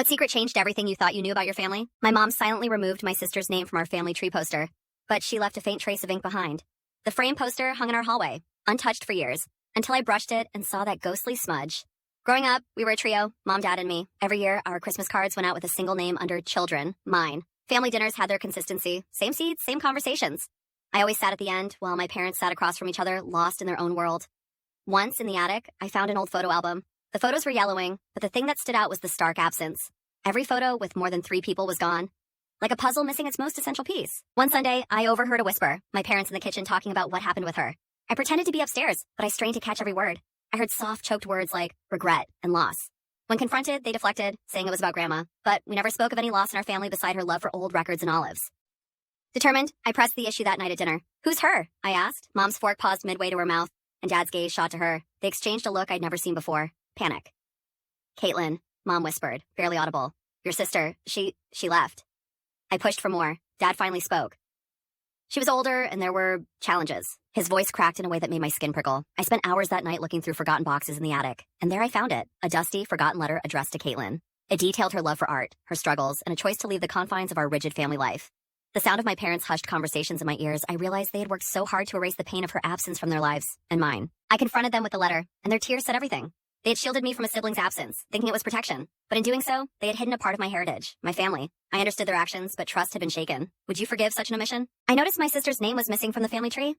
What secret changed everything you thought you knew about your family? My mom silently removed my sister's name from our family tree poster, but she left a faint trace of ink behind. The framed poster hung in our hallway, untouched for years, until I brushed it and saw that ghostly smudge. Growing up, we were a trio, mom, dad, and me. Every year, our Christmas cards went out with a single name under children, mine. Family dinners had their consistency. Same seats, same conversations. I always sat at the end, while my parents sat across from each other, lost in their own world. Once, in the attic, I found an old photo album. The photos were yellowing, but the thing that stood out was the stark absence. Every photo with more than 3 people was gone. Like a puzzle missing its most essential piece. One Sunday, I overheard a whisper, my parents in the kitchen talking about what happened with her. I pretended to be upstairs, but I strained to catch every word. I heard soft, choked words like regret and loss. When confronted, they deflected, saying it was about Grandma, but we never spoke of any loss in our family beside her love for old records and olives. Determined, I pressed the issue that night at dinner. "Who's her?" I asked. Mom's fork paused midway to her mouth, and Dad's gaze shot to her. They exchanged a look I'd never seen before. Panic. "Caitlin," Mom whispered, barely audible. "Your sister, she left." I pushed for more. Dad finally spoke. "She was older, and there were challenges." His voice cracked in a way that made my skin prickle. I spent hours that night looking through forgotten boxes in the attic, and there I found it, a dusty, forgotten letter addressed to Caitlin. It detailed her love for art, her struggles, and a choice to leave the confines of our rigid family life. The sound of my parents' hushed conversations in my ears, I realized they had worked so hard to erase the pain of her absence from their lives, and mine. I confronted them with the letter, and their tears said everything. They had shielded me from a sibling's absence, thinking it was protection. But in doing so, they had hidden a part of my heritage, my family. I understood their actions, but trust had been shaken. Would you forgive such an omission? I noticed my sister's name was missing from the family tree.